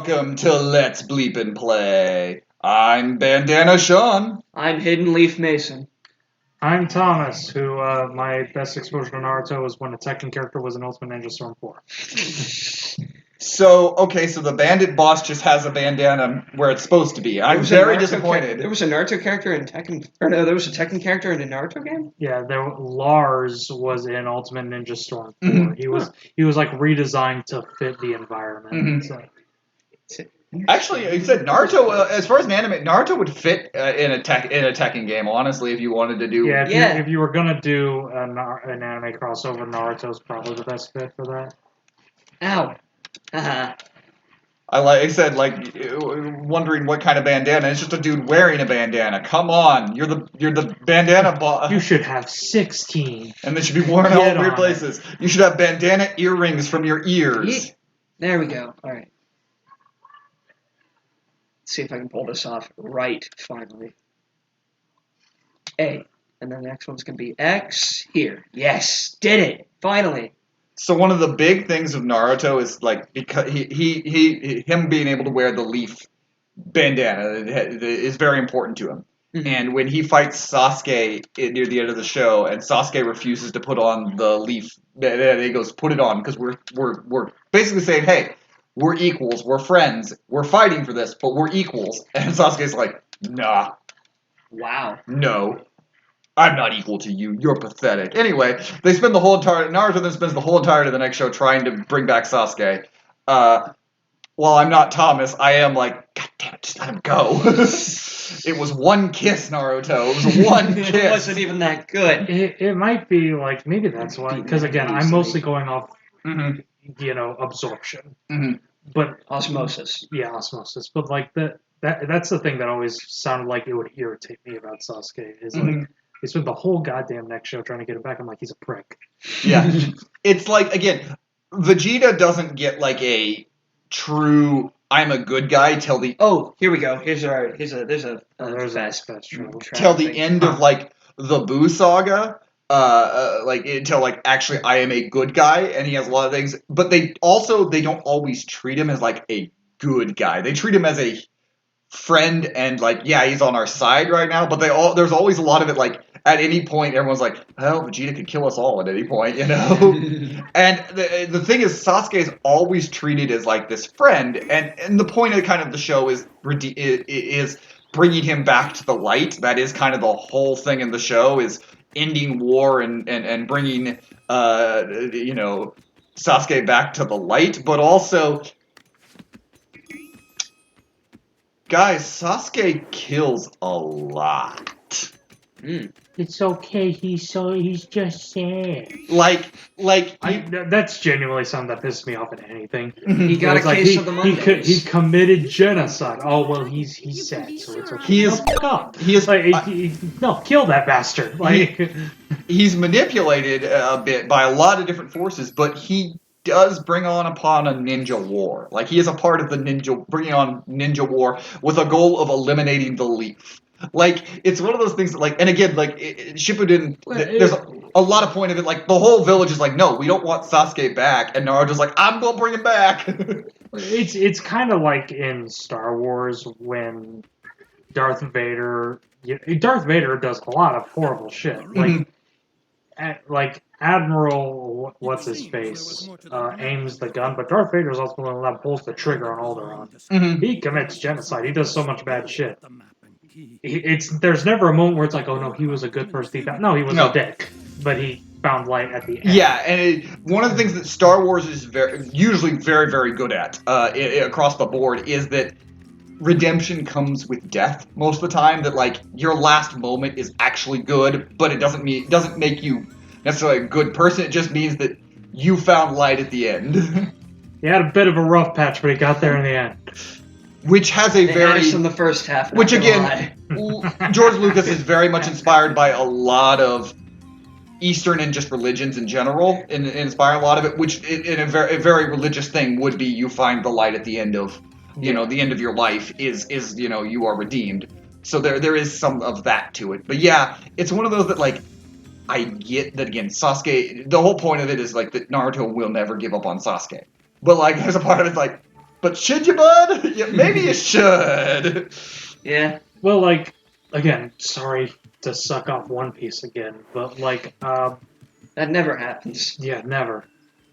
welcome to Let's Bleepin' Play. I'm Bandana Sean. I'm Hidden Leaf Mason. I'm Thomas, who my best exposure to Naruto was when a Tekken character was in Ultimate Ninja Storm 4. So the bandit boss just has a bandana where it's supposed to be. I'm very disappointed. There was a Naruto character in Tekken, or no, there was a Tekken character in a Naruto game? Yeah, Lars was in Ultimate Ninja Storm 4. Mm-hmm. He was like redesigned to fit the environment. Mm-hmm. So. Actually, you said Naruto. As far as an anime, Naruto would fit in a Tekken game. Honestly, if you wanted to do, if you were gonna do an anime crossover, Naruto's probably the best fit for that. Ow. Uh-huh. I said, wondering what kind of bandana. It's just a dude wearing a bandana. Come on, you're the bandana boss. You should have 16. And they should be worn in all weird places. You should have bandana earrings from your ears. There we go. All right. Let's see if I can pull this off right, finally. A. And then the next one's going to be X. Here. Yes. Did it. Finally. So one of the big things of Naruto is, because him being able to wear the leaf bandana is very important to him. Mm-hmm. And when he fights Sasuke near the end of the show, and Sasuke refuses to put on the leaf, and he goes, "Put it on," because we're basically saying, "Hey, we're equals, we're friends, we're fighting for this, but we're equals." And Sasuke's like, "Nah." Wow. No. I'm not equal to you. You're pathetic. Anyway, Naruto then spends the whole entirety of the next show trying to bring back Sasuke. While I'm not Thomas, I am like, God damn it, just let him go. It was one kiss, Naruto. It was one kiss. It wasn't even that good. It might be maybe that's why. Because again, I'm mostly going off, absorption. Mm-hmm. But osmosis. Yeah, osmosis. But that's the thing that always sounded like it would irritate me about Sasuke is they spent the whole goddamn next show trying to get him back. I'm like, he's a prick. Yeah. It's again, Vegeta doesn't get a true I'm a good guy till the here we go. There's a fast travel. Till the end of the Buu saga. Until actually I am a good guy, and he has a lot of things, but they don't always treat him as a good guy. They treat him as a friend, and he's on our side right now, but there's always a lot of it at any point everyone's like, well, Vegeta could kill us all at any point, And the thing is, Sasuke is always treated as this friend, and the point of the show is bringing him back to the light. That is kind of the whole thing in the show, is ending war and bringing Sasuke back to the light, but also, guys, Sasuke kills a lot. It's okay. He's just sad. That's genuinely something that pisses me off at anything. He got a case of the Mondays. He committed genocide. Oh well, he's sad, so it's okay. He is. No, kill that bastard. He's manipulated a bit by a lot of different forces, but he does bring upon a ninja war. He is a part of the bringing on ninja war with a goal of eliminating the leaf. It's one of those things that, and again, Shippuden, there's a lot of point of it, the whole village is no, we don't want Sasuke back, and Naruto's I'm gonna bring him back. It's kind of like in Star Wars when Darth Vader does a lot of horrible shit. Admiral, what's his face, aims the gun, but Darth Vader's also the one that pulls the trigger on Alderaan. Mm-hmm. He commits genocide. He does so much bad shit. There's never a moment where it's oh no, he was a good person. No, he was a dick, but he found light at the end. Yeah, and one of the things that Star Wars is usually very, very good at across the board is that redemption comes with death most of the time. That your last moment is actually good, but it doesn't make you necessarily a good person. It just means that you found light at the end. He had a bit of a rough patch, but he got there in the end. Which has a in the first half. Which again, George Lucas is very much inspired by a lot of Eastern and just religions in general, and inspire a lot of it. Which in a very religious thing would be you find the light at the end of, the end of your life is you are redeemed. So there is some of that to it. But yeah, it's one of those that I get that again. Sasuke, the whole point of it is that Naruto will never give up on Sasuke, but there's a part of it But should you, bud? Yeah, maybe you should. Yeah. Well, like, again, sorry to suck off One Piece again, but like, That never happens. yeah, never.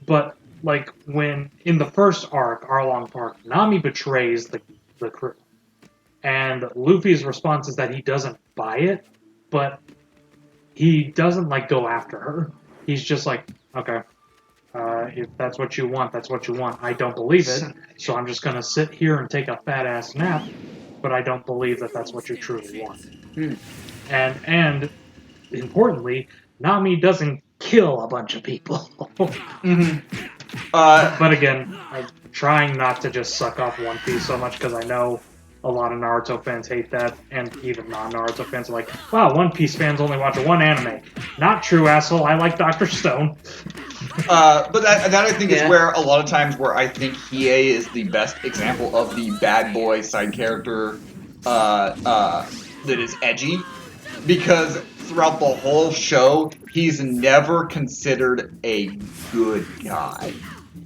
But like when in the first arc, Arlong Park, Nami betrays the crew, and Luffy's response is that he doesn't buy it, but he doesn't like go after her. He's just like, okay, if that's what you want, that's what you want. I don't believe it, so I'm just gonna sit here and take a fat ass nap. But I don't believe that that's what you truly want. And importantly, Nami doesn't kill a bunch of people. But again, I'm trying not to just suck off One Piece so much because I know a lot of Naruto fans hate that, and even non-Naruto fans are like, wow, One Piece fans only watch one anime. Not true, asshole. I like Dr. Stone. But that I think is where a lot of times where I think Hiei is the best example of the bad boy side character that is edgy, because throughout the whole show he's never considered a good guy.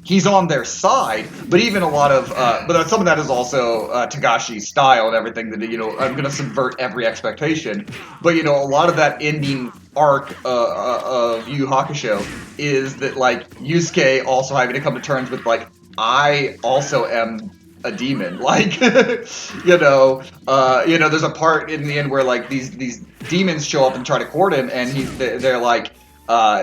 He's on their side, but even a lot of, but some of that is also Tagashi's style and everything. That I'm going to subvert every expectation. But a lot of that ending arc of Yu Yu Hakusho is that like Yusuke also having to come to terms with like I also am a demon. Like there's a part in the end where like these demons show up and try to court him, and they're like.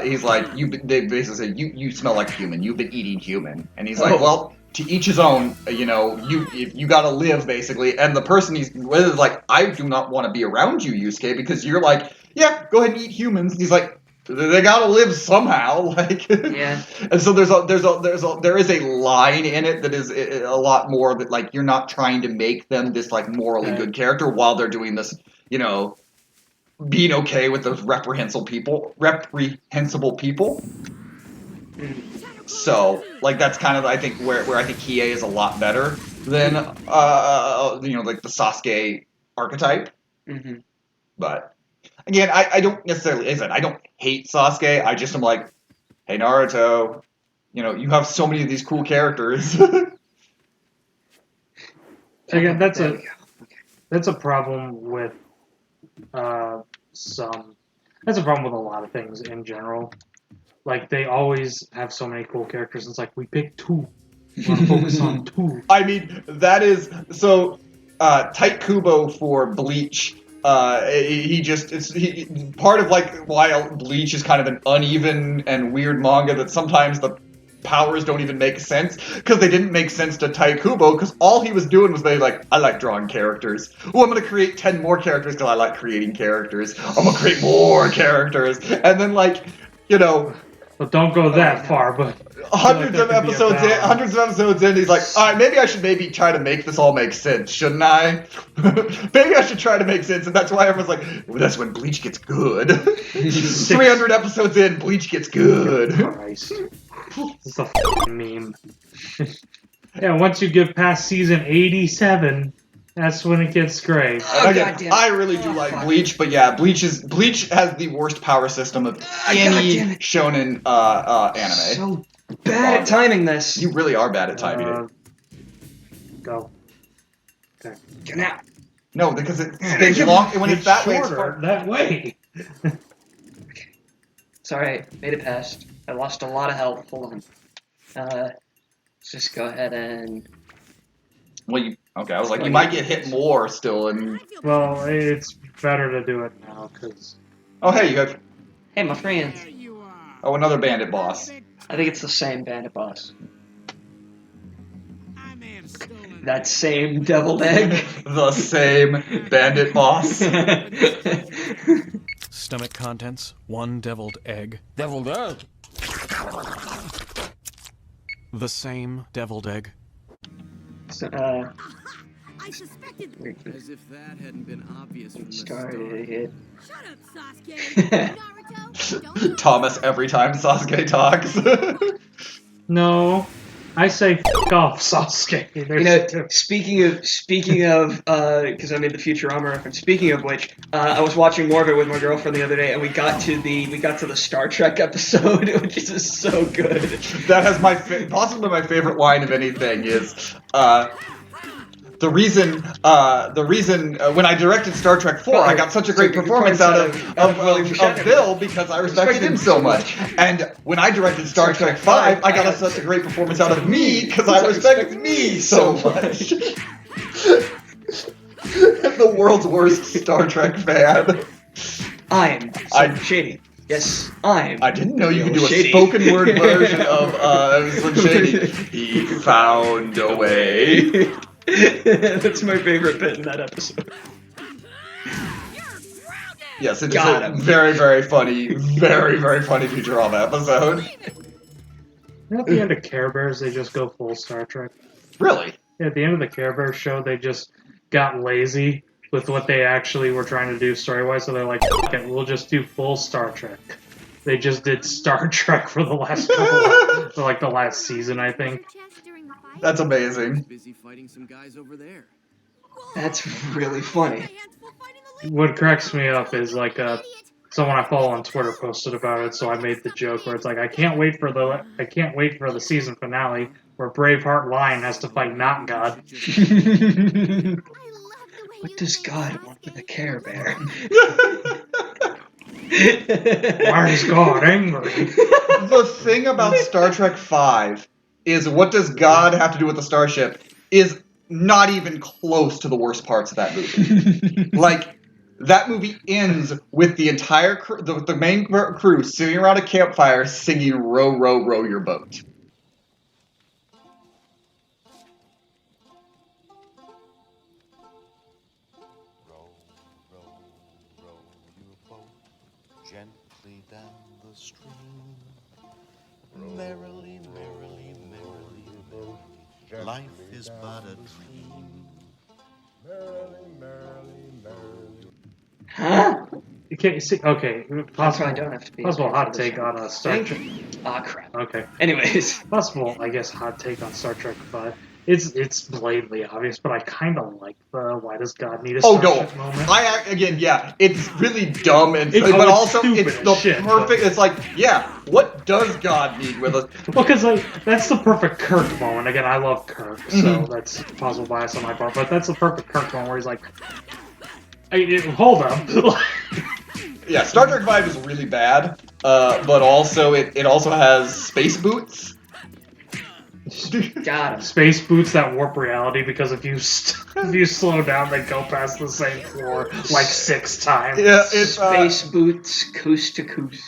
He's like, they basically say, you smell like a human. You've been eating human. And he's like, well, to each his own. You gotta live basically. And the person he's with is like, I do not want to be around you, Yusuke, because you're like, yeah, go ahead and eat humans. And he's like, they gotta live somehow. Like, yeah. And so there is a line in it that is a lot more that like you're not trying to make them this like morally good character while they're doing this, being okay with those reprehensible people. So, like, that's kind of, I think, where I think Hiei is a lot better than, like the Sasuke archetype. Mm-hmm. But, again, I don't necessarily, as I said, I don't hate Sasuke, I just am like, hey, Naruto, you have so many of these cool characters. Again, that's a problem with, that's a problem with a lot of things in general. Like, they always have so many cool characters. It's like, we picked two. We want to focus on two. I mean, that is... So, Tight Kubo for Bleach, part of, like, why Bleach is kind of an uneven and weird manga that sometimes the powers don't even make sense, because they didn't make sense to Tight Kubo, because all he was doing was like, I like drawing characters. Oh, I'm going to create 10 more characters because I like creating characters. I'm going to create more characters. And then, like, But don't go that far, but... Hundreds of episodes in, he's like, alright, maybe I should try to make this all make sense, shouldn't I? Maybe I should try to make sense, and that's why everyone's like, well, that's when Bleach gets good. 300 episodes in, Bleach gets good. Christ. It's a f***ing meme. Yeah, once you get past season 87, that's when it gets great. I really do like Bleach, but yeah, Bleach has the worst power system of any shonen anime. So bad at timing this. You really are bad at timing it. Go. Okay. Get out. No, because it's long. When it's that way, it's far. That way. It's alright. Made it past. I lost a lot of health. Hold on. Let's just go ahead and... Well, okay, I was like, you might get hit more still, and... Well, it's better to do it now, because... Oh, hey, you got... Hey, my friends. Oh, another bandit boss. I think it's the same bandit boss. That same deviled egg. The same bandit boss. Stomach contents, 1 deviled egg. Deviled egg? The same deviled egg. So, I suspected. As if that hadn't been obvious from the started it. Shut up, Sasuke. Naruto, don't Thomas every time Sasuke talks. No. I say f*** off, Sasuke. You There's know, speaking of, because I made the Futurama reference. Speaking of which, I was watching more of it with my girlfriend the other day, and we got to the Star Trek episode, which is just so good. That has possibly my favorite line of anything is the reason when I directed Star Trek 4, I got such a great performance out of Bill because I respected him so much. And when I directed Star Trek 5, I got such a great performance out of me because I respected me so much. The world's worst Star Trek fan. I'm Shady. Yes, I didn't know you could do a Shady. spoken word version of Slim Shady. He found a way. That's my favorite bit in that episode. Yes, it is Got a him. very, very funny Futurama episode. at the end of Care Bears, they just go full Star Trek. Really? At the end of the Care Bears show, they just got lazy with what they actually were trying to do story-wise, so they're like, "Fuck it, we'll just do full Star Trek." They just did Star Trek for the last for like the last season, I think. That's amazing. Busy fighting some guys over there. That's really funny. What cracks me up is like someone I follow on Twitter posted about it, so I made the joke where it's like I can't wait for the season finale where Braveheart Lion has to fight Not God. What does God want with a Care Bear? Why is God angry? The thing about Star Trek 5 is what does God have to do with the starship is not even close to the worst parts of that movie. Like, that movie ends with the entire crew, the main crew sitting around a campfire singing Row, Row, Row Your Boat. Row, row, row your boat gently down the stream. Merrily, merrily, merrily, merrily, life is but a dream. Huh? Okay, That's why I don't have to be. possible hot take on a Star Trek. Ah, crap. Okay, Anyways. possible, I guess, hot take on Star Trek 5. It's blatantly obvious, but I kind of like the why does God need a starship moment. It's really dumb and It's but also stupid it's as the shit, perfect. but- It's like, yeah, what does God need with us? Well, because like that's the perfect Kirk moment. Again, I love Kirk, so that's possible bias on my part. But that's the perfect Kirk moment where he's like, hey, hold up. Yeah, Star Trek 5 is really bad, but also it also has space boots. Got him. Space boots that warp reality because if you slow down, they go past the same floor like 6 times. Yeah, it's Space boots, coast to coast.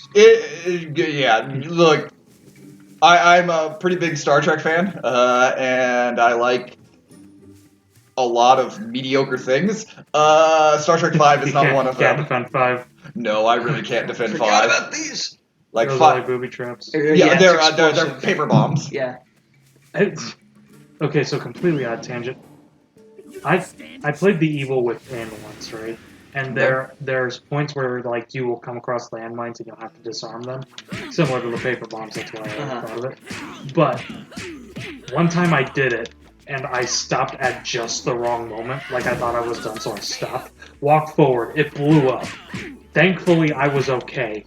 Look, I'm a pretty big Star Trek fan, and I like a lot of mediocre things. Star Trek 5 is not one of Can't them. defend 5. No, I really can't defend Forgot 5. about these. Like Those are 5. like booby traps. Yeah, it's they're explosive. paper bombs. Yeah. Okay, so completely odd tangent. I played the Evil Within once, right? And there's points where like you will come across landmines and you'll have to disarm them, similar to the paper bombs. That's why I thought of it. But one time I did it, and I stopped at just the wrong moment. Like I thought I was done, so I stopped. Walked forward, it blew up. Thankfully, I was okay.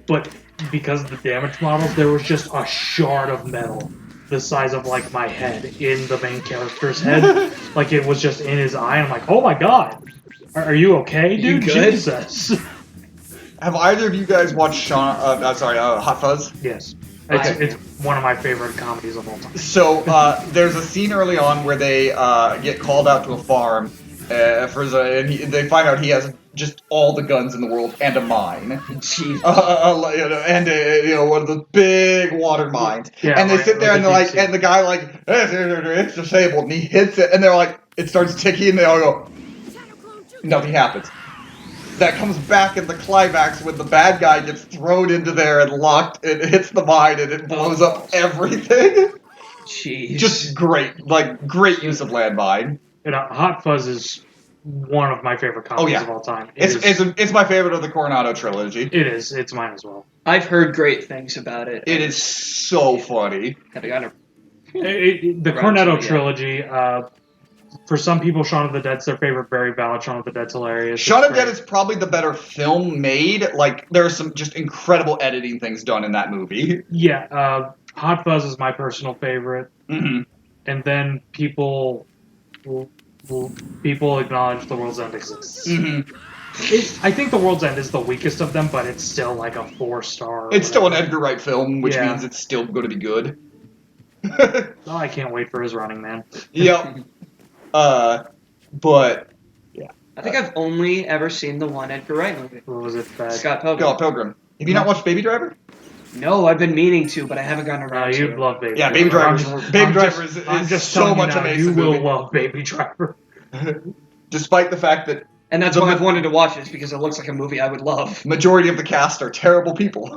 But because of the damage models, there was just a shard of metal the size of like my head in the main character's head. Like it was just in his eye. I'm like, oh my god, are you okay, dude? You good? Jesus. Have either of you guys watched Hot Fuzz? Yes, Okay. it's one of my favorite comedies of all time. So there's a scene early on where they get called out to a farm, and they find out he has just all the guns in the world and a mine, Jeez. and one of the big water mines. Yeah, and they like- sit there like and a they're deep like, sea. and the guy like, it's disabled, and he hits it, and they're like, it starts ticking, and they all go, nothing happens. That comes back in the climax when the bad guy gets thrown into there and locked, it hits the mine, and it blows up everything. Jeez. Just great use of landmine. And Hot Fuzz is one of my favorite comedies of all time. It's my favorite of the Coronado trilogy. It is. It's mine as well. I've heard great things about it. It is so funny. Haven't gotten The Right, Cornetto yeah. trilogy. For some people, Shaun of the Dead's their favorite. Very valid. Shaun of the Dead's hilarious. Shaun It's of the Dead great. is probably the better film made. Like, there are some just incredible editing things done in that movie. Yeah. Hot Fuzz is my personal favorite. Mm-hmm. And then people acknowledge The World's End exists. Mm-hmm. I think The World's End is the weakest of them, but it's still like a 4-star. It's still an Edgar Wright film, which Yeah. means it's still going to be good. Oh, I can't wait for his Running Man. Yep. But I think I've only ever seen the one Edgar Wright movie. What was it? Scott Pilgrim. Scott Pilgrim. Have you not watched Baby Driver? No, I've been meaning to, but I haven't gotten around to You'd it. love Baby Yeah, Driver. Baby Driver is I'm just so telling you much now, amazing you will movie. love Baby Driver. Despite the fact that And that's why I've wanted to watch it, because it looks like a movie I would love. majority of the cast are terrible people.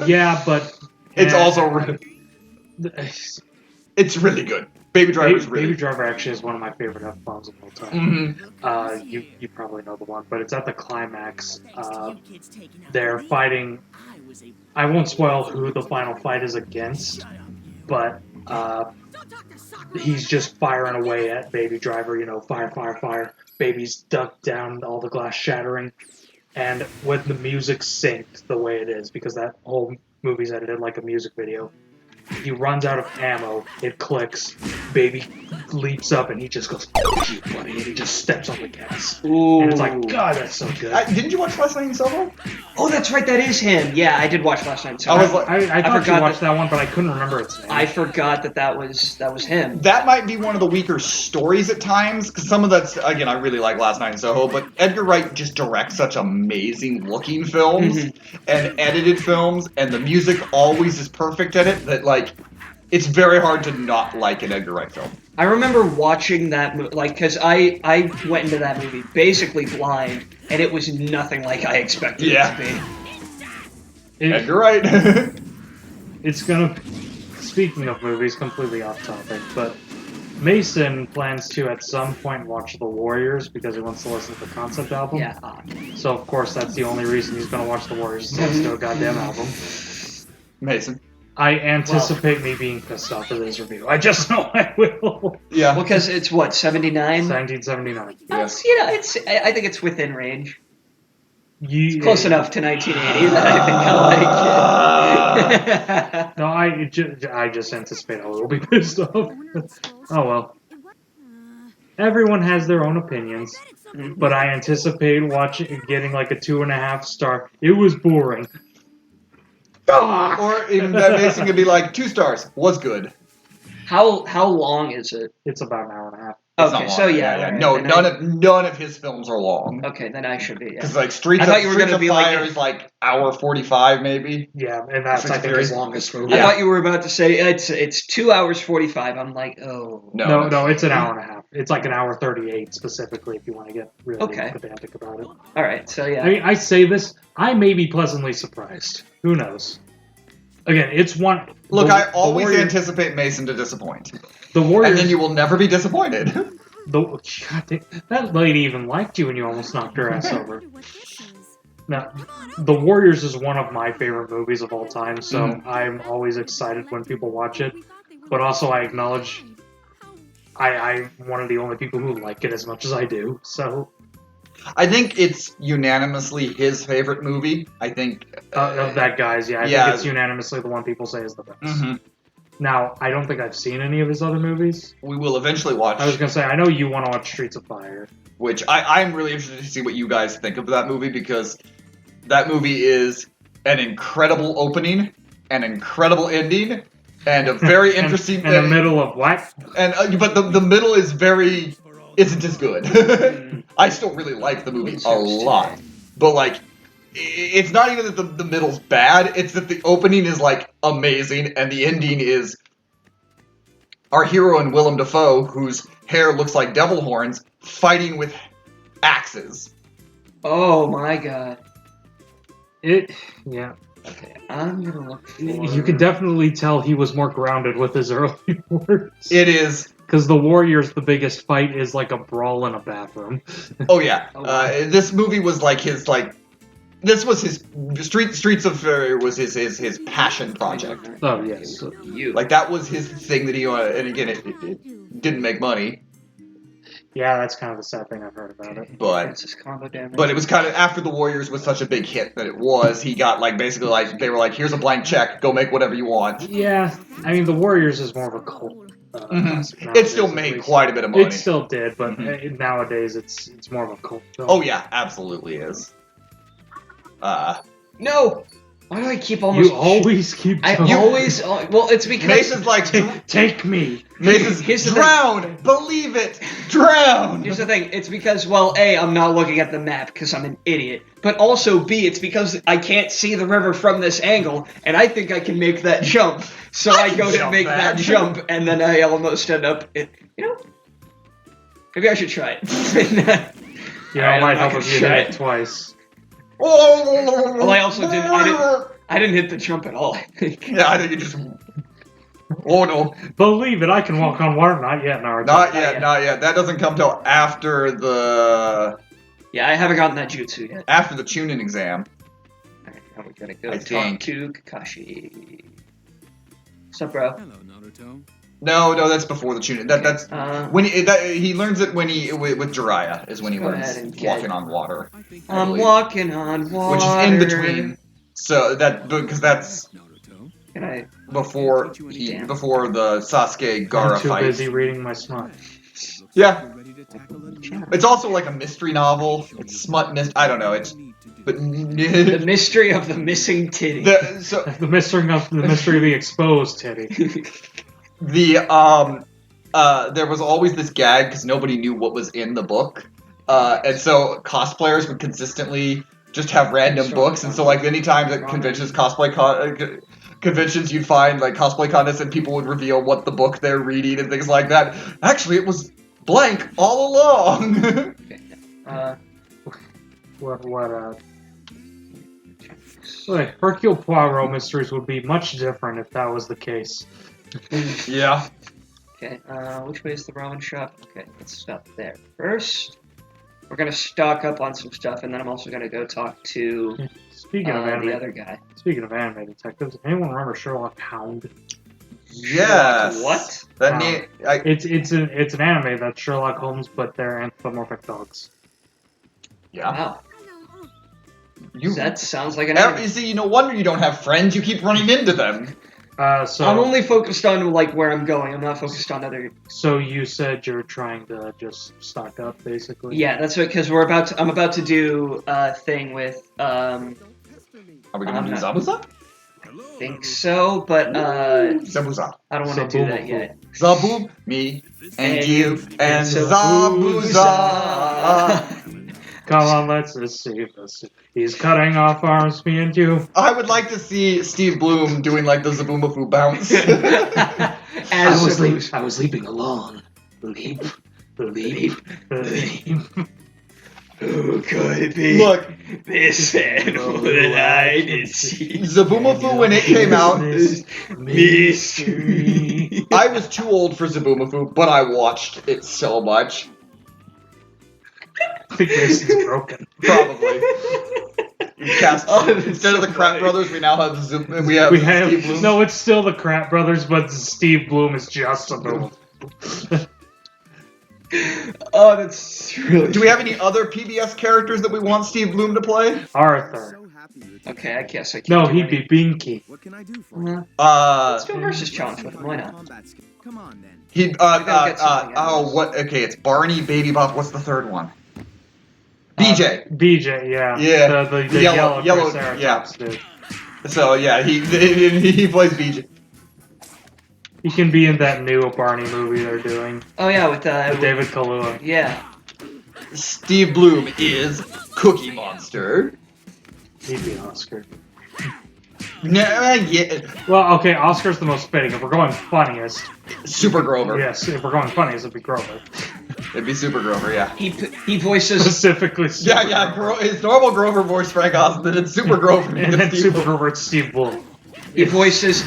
Yeah, but It's yeah, also it's really good. Baby Driver's really Baby good. Driver actually is one of my favorite F-bombs of all time. Mm-hmm. You probably know the one, but it's at the climax. They're fighting. I won't spoil who the final fight is against, but he's just firing away at Baby Driver. You know, fire, fire, fire. Baby's ducked down, all the glass shattering, and when the music synced the way it is, because that whole movie's edited like a music video. He runs out of ammo, it clicks, Baby leaps up, and he just goes, "Fuck you, buddy," and he just steps on the gas. Ooh. And it's like, God, that's so good. Didn't you watch Last Night in Soho? Oh, that's right, that is him. Yeah, I did watch last night. So I was like, I thought you forgot watched that one, but I couldn't remember its name. I forgot that was him. that might be one of the weaker stories at times, because some of that's, again, I really like Last Night in Soho, but Edgar Wright just directs such amazing looking films and edited films, and the music always is perfect in it, that, like, it's very hard to not like an Edgar Wright film. I remember watching that movie, like, because I went into that movie basically blind, and it was nothing like I expected it to be. Edgar Wright. It's gonna. Speaking of movies, completely off topic, but Mason plans to at some point watch The Warriors because he wants to listen to the concept album. Yeah. So of course that's the only reason he's gonna watch The Warriors. Is to listen to a goddamn album. Mason. I anticipate me being pissed off at this review. I just know I will. Yeah. Well, because it's what, 79? 1979. Yes. You know, I think it's within range. It's Close enough to 1980 that I think I like it. No, I just anticipate I will be pissed off. Oh well. Everyone has their own opinions, but I anticipate getting like a 2.5 star. It was boring. Or even that Mason could be like, 2 stars, was good. How long is it? It's about an hour and a half. It's Okay, not so long. yeah. right, No, then none of his films are long. Okay, then I should be. Yeah. Because like Streets I of, thought you were Streets gonna of be Fire like- is like hour 45 maybe. Yeah, and that's I think his longest movie. I Yeah. thought you were about to say it's 2 hours 45. I'm like, oh. No, it's an hour and a half. It's like an hour 38 specifically if you want to get really pedantic about it. All right, so yeah. I mean, I say this, I may be pleasantly surprised. Who knows? Again, it's one. Look, I always Warriors, anticipate Mason to disappoint. the Warriors. And then you will never be disappointed. That lady even liked you when you almost knocked her ass over. Now, The Warriors is one of my favorite movies of all time, so I'm always excited when people watch it. But also, I acknowledge I'm one of the only people who like it as much as I do. So I think it's unanimously his favorite movie. I think of that guy's, I think it's unanimously the one people say is the best. Mm-hmm. Now, I don't think I've seen any of his other movies. We will eventually watch. I was gonna say, I know you want to watch Streets of Fire, which I'm really interested to see what you guys think of that movie, because that movie is an incredible opening, an incredible ending, and a very interesting. and the middle of what? And but the middle isn't as good. I still really like the movie a lot, but like, it's not even that the middle's bad. It's that the opening is like amazing, and the ending is our hero and Willem Dafoe, whose hair looks like devil horns, fighting with axes. Oh my god. Yeah. Okay, I'm gonna look for... You can definitely tell he was more grounded with his early works. It is. Because the Warriors, the biggest fight is like a brawl in a bathroom. Oh yeah. Oh, wow. This movie was like his This was his Streets of Fire was his passion project. Oh yes. You. Like that was his thing that he wanted. And again, it didn't make money, Yeah, that's kind of the sad thing I've heard about it. but Francis combo damage. it was kind of after the Warriors was such a big hit that it was. He got like basically like they were like, here's a blank check, go make whatever you want. Yeah, I mean the Warriors is more of a cult. Classic It nowadays, still at made least. quite a bit of money. It still did, but nowadays it's more of a cult film. Oh yeah, absolutely is. No! Why do I keep almost... You always keep. I going. always... Well, it's because... Mason's like, Take me. Mason's Here's the drown, believe it, drown. Here's the thing, it's because, well, A, I'm not looking at the map because I'm an idiot, but also B, it's because I can't see the river from this angle, and I think I can make that jump, so I can go to jump make that. that jump, and then I almost end up, maybe I should try it. You know, Alright, it might I'm help not if gonna you try hit it. it twice. Well, I also I didn't hit the jump at all, I think. Yeah, I think you just. Oh no, Believe it, I can walk on water. Not yet, Naruto. not yet, not yet. That doesn't come till after the Yeah, I haven't gotten that jutsu yet. Chunin exam. Alright, now we gotta go I talk think. to Kakashi. What's up, bro? Hello, Naruto. No, that's before the Chunin. That's when he learns it when he with Jiraiya is when he Go learns ahead and get walking on water, I think I'm believe. walking on water. which is in between. So that because that's Naruto. Can I... before the Sasuke Gaara I'm too fight. busy reading my smut. Yeah, We're ready to tackle a new it's also like a mystery novel. It's smut mist. I don't know. It's but The mystery of the missing titty. so The mystery of the exposed titty. there was always this gag because nobody knew what was in the book, and so cosplayers would consistently just have random books, and so like anytime at conventions, conventions, you'd find like cosplay contests, and people would reveal what the book they're reading and things like that. Actually, it was blank all along. Like, Hercule Poirot mysteries would be much different if that was the case. Yeah. Okay, which way is the ramen shop? Okay, let's stop there first. We're gonna stock up on some stuff, and then I'm also gonna go talk to Speaking of the anime, other guy. speaking of anime detectives, anyone remember Sherlock Hound? Yes. What? That name. It's an anime that's Sherlock Holmes, but they're anthropomorphic dogs. Yeah. Wow, You. that sounds like an You anime. see, no wonder you don't have friends. You keep running into them. So I'm only focused on like where I'm going. I'm not focused on other. So you said you're trying to just stock up, basically. Yeah, that's what. Because I'm about to do a thing with. Are we gonna do not- Zabuza? Think so, but Zabuza. I don't want to do that yet. Zabu, me, and you, and Zabuza. Zabuza. Come on, let's receive this. He's cutting off arms, me and you. I would like to see Steve Blum doing like the Zabumafu bounce. As I was leaping along. Leap, leap, leap. Who could it be? Look, This animal that I did see. Zabumafu when it came out, Mystery. I was too old for Zabumafu, but I watched it so much. I think Mason's broken. Probably. We cast That's instead of the so Crap funny. Brothers, we now have we have We have Steve Blum. no. It's still the Crap Brothers, but Steve Blum is just a little. Oh, that's really. Do we have any other PBS characters that we want Steve Blum to play? Arthur. So happy you're Okay, I guess I can't. No, do he'd any- be Binky. What can I do for you? Let's do a versus challenge with him. Why not? Combat skill. Come on then. He gotta get something out of this. what? Okay, it's Barney, Baby Bop. What's the third one? BJ. BJ, yeah. Yeah, The the yellow- Triceratops dude. So yeah, he plays BJ. He can be in that new Barney movie they're doing Oh yeah, with with David Kaluuya. Yeah. Steve Blum is Cookie Monster. He'd be Oscar. Nah, yeah, Well, okay, Oscar's the most fitting. If we're going funniest, Super Grover. yes, if we're going funniest, it'd be Grover. It'd be Super Grover. Yeah. He voices. Specifically, Super Yeah. Grover. His normal Grover voice, Frank Austin, then it's Super Grover. And then Steve Super Blum. Grover, it's Steve Blum. He voices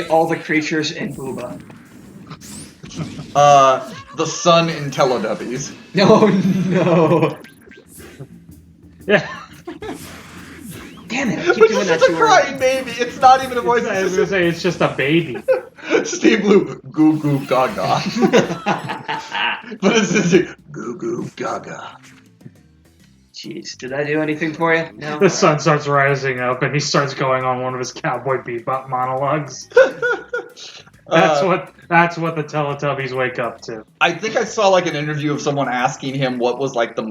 all the creatures in Booba. The sun in Teletubbies. No, no. Yeah. Damn it! I keep Which doing is that just a too early. crying baby. It's not even a voice. I was gonna say it's just a baby. Steve Blum, goo goo gaga. But it's just goo goo gaga. Jeez, did I do anything for you? No. The sun starts rising up, and he starts going on one of his Cowboy Bebop monologues. That's what the Teletubbies wake up to. I think I saw like an interview of someone asking him what was like the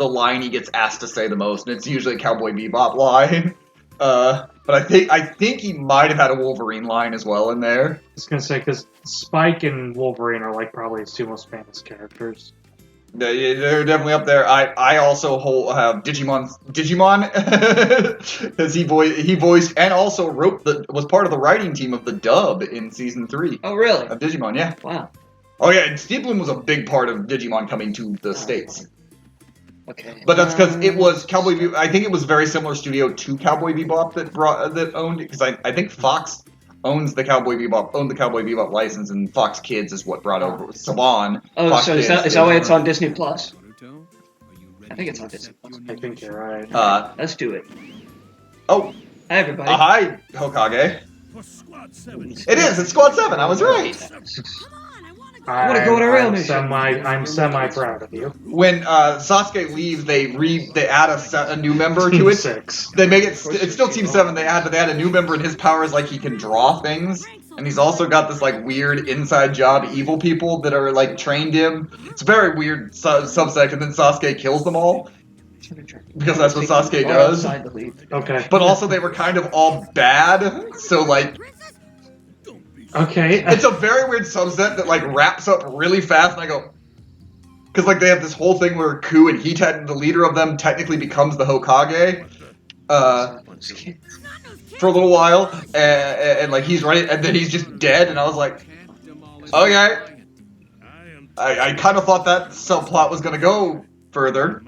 line he gets asked to say the most, and it's usually a Cowboy Bebop line. But I think he might have had a Wolverine line as well in there. I was gonna say because Spike and Wolverine are like probably his two most famous characters. They're definitely up there. I also have Digimon because he voiced and also was part of the writing team of the dub in season 3 Oh, really? of Digimon. Yeah. Wow. Oh yeah, and Steve Blum was a big part of Digimon coming to the States. Okay. But that's because it was Cowboy Bebop. I think it was a very similar studio to Cowboy Bebop that owned it. Because I think Fox owned the Cowboy Bebop license, and Fox Kids is what brought over Saban. Oh, Fox so is Kids that why it's on Disney Plus? Naruto, are you ready I think it's to on Disney accept Plus. your I think you're right. Let's do it. Oh, Hi, everybody. hi, Hokage. For Squad 7. It is. It's Squad 7. I was right. Come on, I want to go. I wanna go on a rail I'm mission. I'm semi proud of you. When Sasuke leaves, they add a new member to it. 6. They make it. It's still Team 7. They add a new member, and his power is like he can draw things. And he's also got this like weird inside job evil people that are like trained him. It's a very weird subsect, and then Sasuke kills them all because that's what Sasuke does. Okay. But also they were kind of all bad, so like Okay. it's a very weird subset that like wraps up really fast. And I go, because like they have this whole thing where Ku and Hitan, the leader of them, technically becomes the Hokage. For a little while, and like he's right, and then he's just dead, and I was like, okay. I kind of thought that subplot was gonna go further.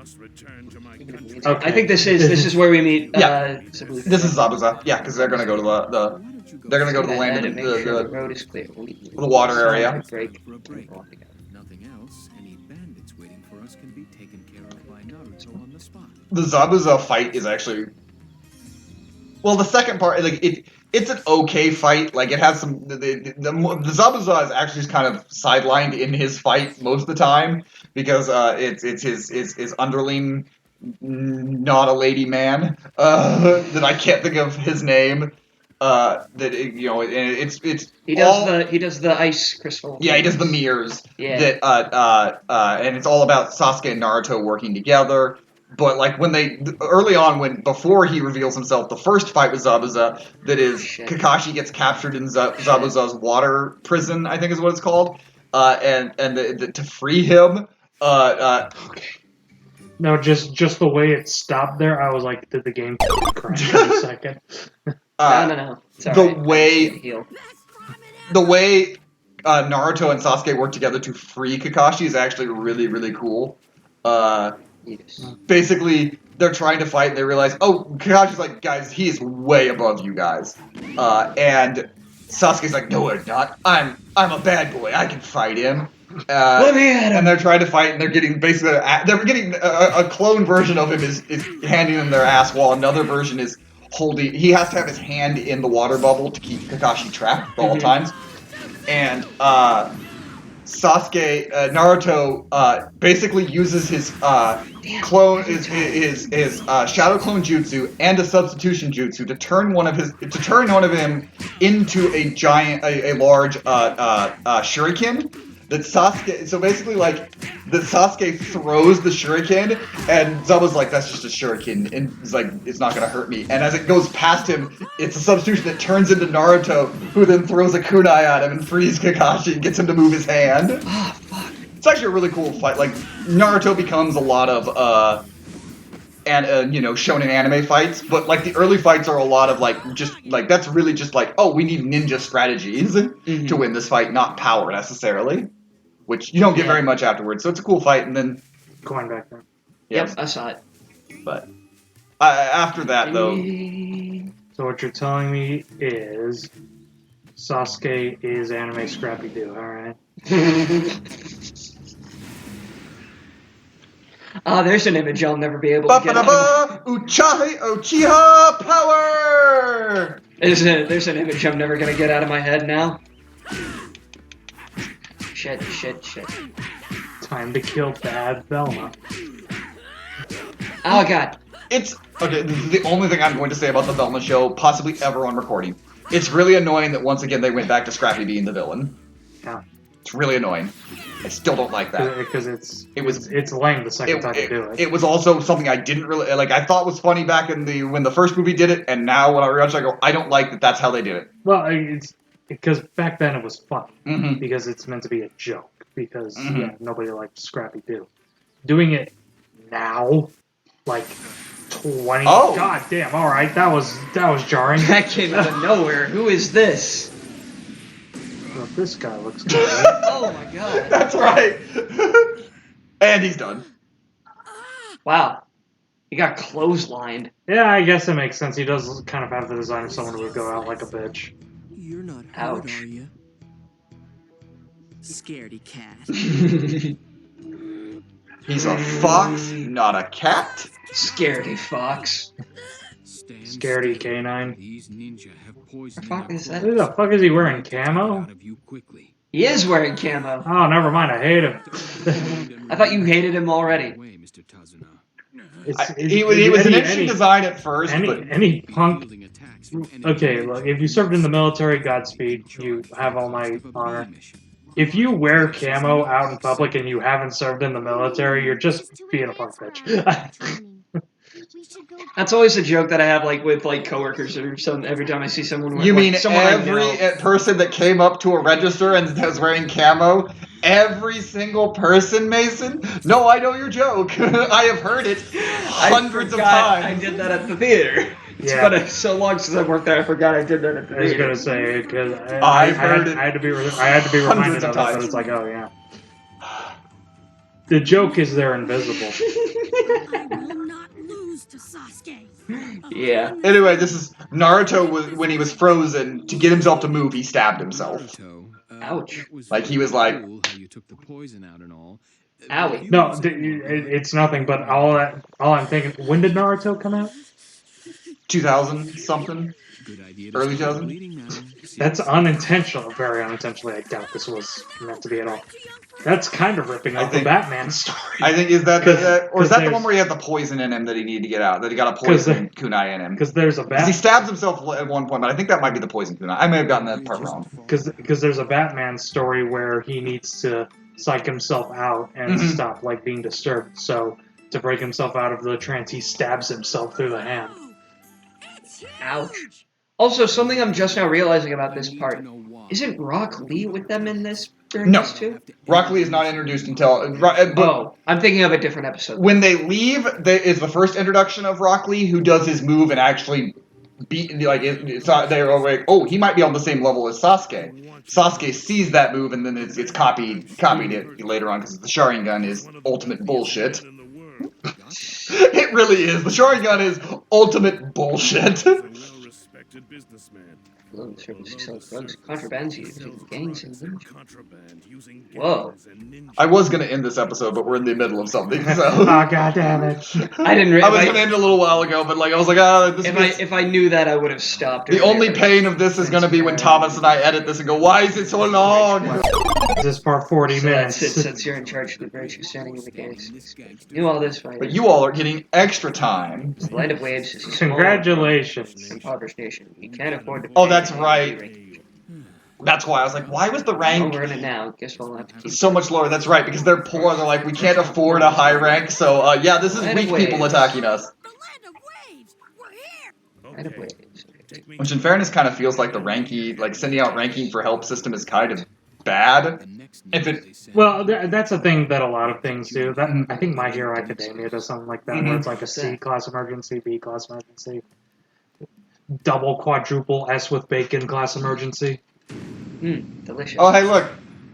Okay. I think this is where we meet. Yeah. Sabusa. This is Zabuza, yeah, because they're gonna go to they're gonna go to the land And of make sure the the road is clear. the water area. Break. For a break. If nothing else, any bandits waiting for us can be taken care of by Naruto on the spot. The Zabuza fight is actually, well, the second part, like it's an okay fight. Like it has some the Zabuza is actually just kind of sidelined in his fight most of the time because it's his underling, not a lady man, that I can't think of his name. It's He does all, the ice crystal. yeah, he does the mirrors. Yeah. That and it's all about Sasuke and Naruto working together. But like before he reveals himself, the first fight with Zabuza, that is Kakashi gets captured in Zabuza's water prison, I think is what it's called, and to free him. Okay. No, just the way it stopped there, I was like, did the game crash for a second? No. It's all The right. way- Heal. The way Naruto and Sasuke work together to free Kakashi is actually really, really cool. Yes. Basically, they're trying to fight and they realize, oh, Kakashi's like, guys, he is way above you guys. And Sasuke's like, no, we're not. I'm a bad boy. I can fight him. Let me at him. And they're trying to fight, and they're getting basically a clone version of him is handing them their ass, while another version is holding. He has to have his hand in the water bubble to keep Kakashi trapped at all times. And Naruto basically uses his clone, his shadow clone jutsu and a substitution jutsu to turn one of him into a large shuriken. That Sasuke, so basically like, that Sasuke throws the shuriken, and Zabuza's like, that's just a shuriken, and he's like, it's not gonna hurt me. And as it goes past him, it's a substitution that turns into Naruto, who then throws a kunai at him and frees Kakashi and gets him to move his hand. Oh, fuck. It's actually a really cool fight. Like, Naruto becomes a lot of, shonen anime fights, but like the early fights are a lot of like, just like, that's really just like, oh, we need ninja strategies to win this fight, not power necessarily, which you don't get very much afterwards. So it's a cool fight, and then Going back there. Yep, I saw it. But after that, though, So what you're telling me is Sasuke is anime Scrappy Doo, alright? There's an image I'll never be able to get out of Ba-ba-da-ba! Uchiha power! There's an image I'm never gonna get out of my head now. Shit. Time to kill bad Velma. Oh god. It's okay. This is the only thing I'm going to say about the Velma show, possibly ever on recording. It's really annoying that once again they went back to Scrappy being the villain. Yeah. It's really annoying. I still don't like that. Because it's lame the second time you do it. It was also something I didn't really like. I thought was funny back in when the first movie did it, and now when I rewatch it, I go, I don't like that. That's how they did it. Well, it's because back then it was funny Mm-hmm. because it's meant to be a joke. Because yeah, nobody liked Scrappy Doo. Doing it now, like 20. Oh. God damn! All right, that was jarring. That came out of nowhere. Who is this? Well, this guy looks good. Oh my god. That's right. And he's done. Wow. He got clotheslined. Yeah, I guess it makes sense. He does kind of have the design of someone who would go out like a bitch. You're not hurt, Ouch. are you? Scaredy cat. He's a fox, not a cat. Scaredy fox. Scaredy canine. These ninja have poisoned The fuck is that? Who the fuck is he wearing? Camo? out of you quickly. He is wearing camo. Oh, never mind. I hate him. I thought you hated him already. Way, Mr. Tazuna. He was an interesting design at first, but any punk. Fielding attacks from enemy Okay, units. look, if you served in the military, Godspeed. You have all my honor. If you wear camo out in public and you haven't served in the military, you're just being a punk bitch. That's always a joke that I have, like with like coworkers or something. Every time I see someone with you like, mean someone I every know. person that came up to a register and was wearing camo? Every single person, Mason? No, I know your joke. I have heard it hundreds of times. I did that at the theater. It's Yeah. been so long since I worked there. I forgot I did that at the I was theater. gonna say because I've heard it I had to be reminded hundreds of of it. So times. it's like, oh yeah. The joke is they're invisible. I will not lose to Sasuke. Yeah. Anyway, this is Naruto when he was frozen to get himself to move. He stabbed himself. Naruto, Ouch. that was Like, he was like- cool how you took the poison out and all. Owie. No, it's nothing. But all I'm thinking. When did Naruto come out? 2000 something. Good idea to Early stop 2000? bleeding now. That's unintentional. Very unintentionally. I doubt this was meant to be at all. That's kind of ripping I off the think- Batman story. I think is that or is that the there's- one where he had the poison in him that he needed to get out? That he got a poison kunai in him. Because there's a Because he Bat. stabs himself at one point, but I think that might be the poison kunai. I may have gotten that part wrong. Because there's a Batman story where he needs to psych himself out and Mhm. stop like being disturbed. So to break himself out of the trance, he stabs himself through the hand. Ouch. Also, something I'm just now realizing about this I need part. to know why. Isn't Rock Lee with them in this during No. this too? Rock Lee is not introduced until. But Oh, I'm thinking of a different episode. when they leave, is the first introduction of Rock Lee, who does his move and actually beat. Like it's not, they're like, oh, he might be on the same level as Sasuke. Sasuke sees that move and then it's copied it later on because the Sharingan is ultimate bullshit. It really is. The Sharingan is ultimate bullshit. Well-respected businessman. Loan service sells drugs, contrabands using gangs and ninja. Contraband using Whoa. gangs and ninja. I was gonna end this episode, but we're in the middle of something, so Oh god damn it! I didn't. I was gonna end it a little while ago, but like I was like, this is If I knew that, I would have stopped. the only pain of this is gonna be when Thomas and I edit this and go, why is it so long? This is part 40 So minutes. that's it, since you're in charge of the bridge, you're standing in the gangs. Knew all this, right? But you all are getting extra time. The land of waves is a small, Congratulations. impoverished nation. We can't afford to. Oh, pay that's the right. rate. That's why I was like, why was the Oh, rank we're in it now. Guess we'll have to keep. so much lower? That's right, because they're poor. They're like, we can't afford a high rank. So yeah, this is Land of weak people waves. attacking us. The land of waves. We're here. Land of Okay, waves. take me Which, in fairness, kind of feels like the ranking, like sending out ranking for help system is kind of bad. If it- Well, that's a thing that a lot of things do. That I think My Hero Academia does something like that, where it's like a C class emergency, B class emergency, double, quadruple S with bacon class emergency. Delicious. Oh, hey, look,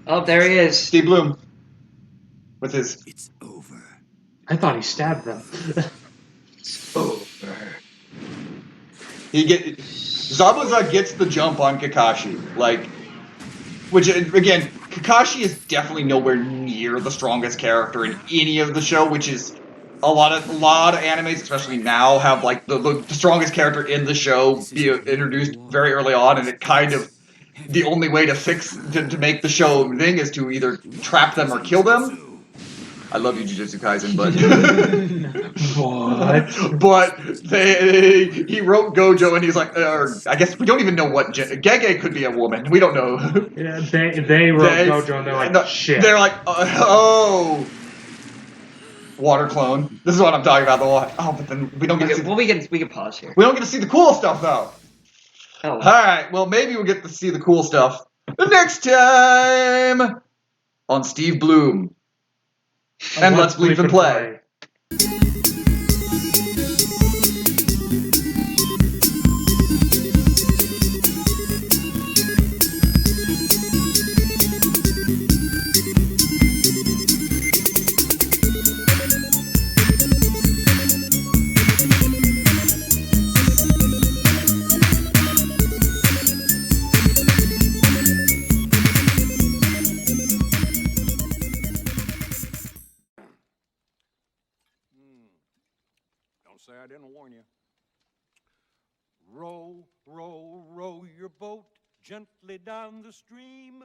Oh, there he is. Steve Blum with his. It's over. I thought he stabbed them. Zabuza gets the jump on Kakashi, like, which again, Kakashi is definitely nowhere near the strongest character in any of the show, which is a lot of animes, especially now, have like the strongest character in the show be introduced very early on, and it kind of the only way to make the show thing is to either trap them or kill them. I love you, Jujutsu Kaisen, but but he wrote Gojo, and he's like, I guess we don't even know what Gege could be a woman. We don't know. Yeah, they wrote Gojo, and they're like, shit. They're like, oh. Water clone. This is what I'm talking about. But then we don't get to see. Well, we can pause here. We don't get to see the cool stuff though. Oh. All right. Well, maybe we'll get to see the cool stuff next time on Steve Blum. And let's bleep and play. Don't say I didn't warn you. Row, row, row your boat gently down the stream.